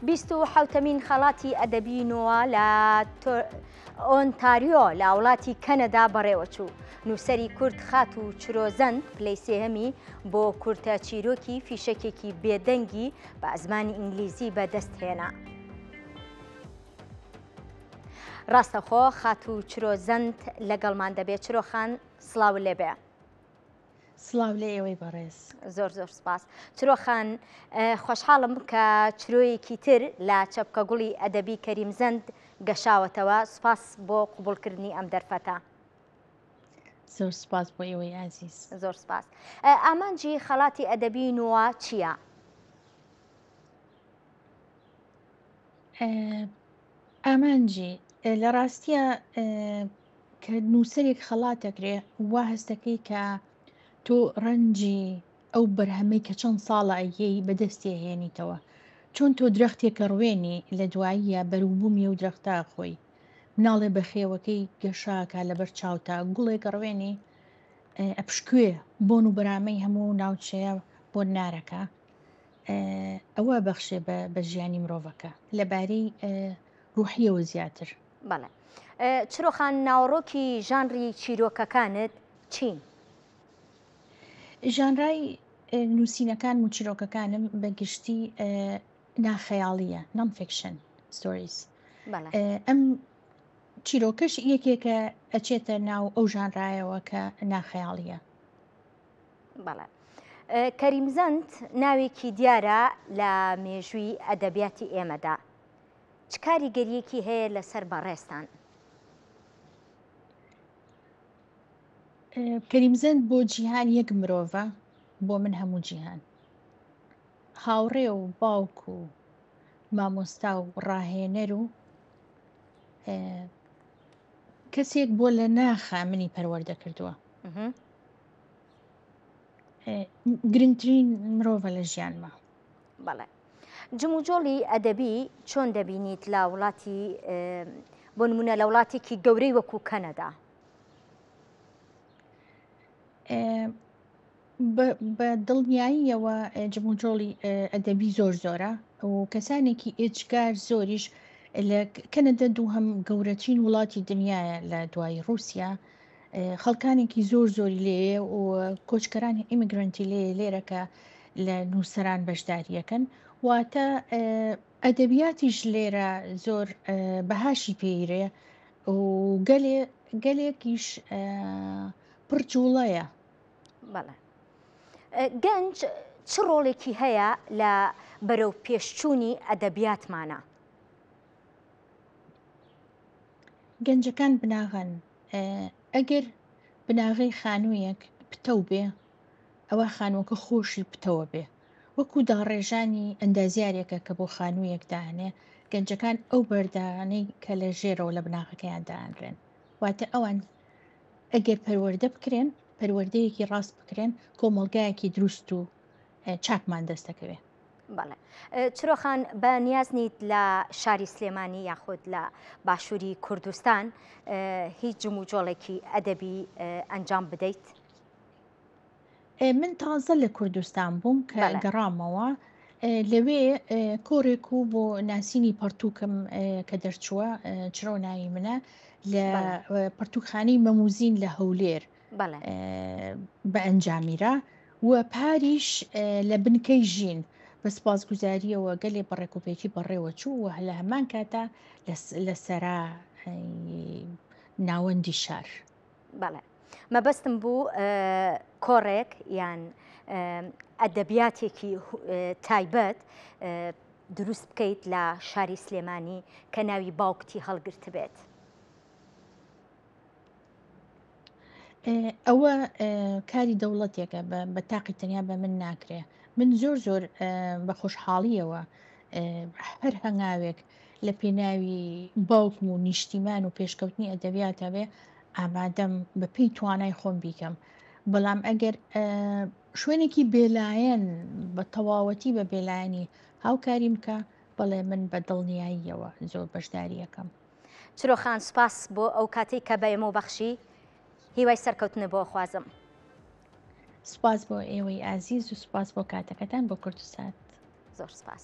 27مین خەڵاتی ئەدەبی نوۆ لە ئۆنتاریۆ لە وڵاتی کەنەدا بەڕێوەچوو. نووسەری کورد خات و چرۆزەند پلەی سێهەمی بۆ کورتە چیرۆکی فیشەکێکی بێدەنگی بە زمانی ئینگلیزی بەدەستهێنا. ڕاستەخۆ خات و چرۆزەند لەگەڵمان دەبێت. چرۆخان سڵاو لێبێ. سڵاو لێ ئێوەی بەڕێز. زۆر سپاس. چرۆخان خۆشحاڵم کە چرۆیەکی تر لە چەپکە گوڵی ئەدەبی کەریمزەند گەشاوەتەوە. سپاس بۆ قبولکردنی ئەم دەرفەتە. زۆر سپاس بۆ ئێوەی ئازیز. زۆر سپاس. ئامانجی خەڵاتی ئەدەبی نووە چییە؟ ئامانجی لە ڕاستیە کە نووسەرێک خەڵاتەکرێ وا هەستەکەی کە تۆ ڕەنجی ئەو بەرهەمەی کە چەند ساڵە ئەیەی بەدەستی هێنیتەوە. چۆن تۆ درەختێکە ڕوێنی لە دواییە بەروبوومی و درەختە خۆی مناڵێ بە خێوەکەی گەشاکە لەبەر چاوتە گوڵێک ڕوێنی ئەپشکوێ بۆن و بەرامەی هەموو ناوچەیە بۆ نارەکە. ئەوە بەخشێ بە ژیانی مرۆڤەکە لەبارەی ڕوحیەوە زیاتر. بەڵێ. چرۆخان ناوڕۆکی ژانری چیرۆکەکانت چین؟ ژانرای نووسینەکان و چیرۆکەکانم بەگشتی ناخەیاڵیە، نۆن-فیکشن ستۆریز. ئەم چیرۆکەش یەکێکە ئەچێتە ناو ئەو ژانرایەوە کە ناخەیاڵیە. بەڵێ. کەریمزەند ناوێکی دیارە لە مێژووی ئەدەبیاتی ئێمەدا. چ کاریگەریەکی هەیە لەسەر بەڕێستان؟ کەریمزەند بۆ جیهان یەک مرۆڤە، بۆ من هەموو جیهان. هاوڕێ و باوک و مامۆستا و ڕاهێنەر و کەسێک بۆ لە ناخە منی پەروەردە کردووە. گرنگترین مرۆڤە لە ژیانمە. بەڵێ. جموجۆڵی ئەدەبی چۆن دەبینیت لە وڵاتی بۆ نمونە لە وڵاتێکی گەورەی وەکو کەنەدا؟ بە دڵنیاییەوە جموجۆڵی ئەدەبی زۆرە و کەسانێکی ئێجگار زۆریش لە کەنەدا دووهەم گەورەترین وڵاتی دنیاە لە دوای رووسیا. خەڵکانێکی زۆری لێیە و کۆچکەرانی ئیمیگرنتی لێرەکە لە نووسەران بەشداریەکەن، واتە ئەدەبیاتیش لێرە زۆر بەهاشی پێیرێ و گەلێکیش پڕجوڵەیە. بەڵێ. گەنج چ ڕۆڵێکی هەیە لە بەرەو پێشچوونی ئەدەبیاتمانە؟ گەنجەکان بناغن. ئەگەر بناغی خانوویەک پتە بێ، ئەوە خانووەکە خۆشی پتەوە بێ، وەکو داڕێژانی ئەندازیارێکە کە بۆ خانوویەک داهێنێ. گەنجەکان ئەو بەردانەی کە لە ژێرەوە لە بناغەکەیان داهێنرێن، واتە ئەوان ئەگەر پەروەردە بکرێن، پەروەردەیەکی ڕاست بکرێن، کۆمەڵگایەکی دروست و چاکمان دەستەکەوێ. بەڵێ. چرۆخان بە نیازنیت لە شاری سلێمانی یاخود لە باشووری کوردستان هیچ جموجۆڵێکی ئەدەبی ئەنجام بدەیت؟ من تازە لە کوردستان بووم کە گەڕامەوە. لەوێ کۆڕێک و بۆ ناسینی پەرتووکم کە دەرچووە، چرۆ ناوی منە، لە پەرتووخانەی مەموزین لە هەولێر بە ئەنجامیرا و پاریش لە بنکەی ژین. بە سپاسگوزاریەوە گەلێ بەڕێکوپێکی بەڕێوە چوو و لە هەمان کاتە لەسەرا ناوەندی شار. بەڵێ. مەبەستم بوو کۆڕێک یان ئەدەبیاتێکی تایبەت دروست بکەیت لە شاری سلێمانی کە ناوی باوکتی هەڵگرت بێت. ئەوە کاری دەوڵەتێکە، بە تاقی تەنیا بە من ناکرێ. من زۆر بە خۆشحاڵیەوە هەر هەنگاوێک لە پێناوی باوکم و نیشتیمان و پێشکەوتنی ئەدەبیاتە بێ ئامادەم بە پێی توانای خۆم بیکەم. بەڵام ئەگەر شوێنێکی بێلایەن بە تەواوەتی بە بێلایەنی هاوکاریم بکە، بەڵێ من بە دڵنیاییەوە زۆر بەشداریەکەم. چرۆخان سپاس بۆ ئەو کاتێک کە بە ئێمە بەخشی. هیوای سەرکەوتنە بۆ خوازم. سپاس بۆ ئێوەی ئازیز و سپاس بۆ کاتەکەتان بۆ کوردستان. زۆر سپاس.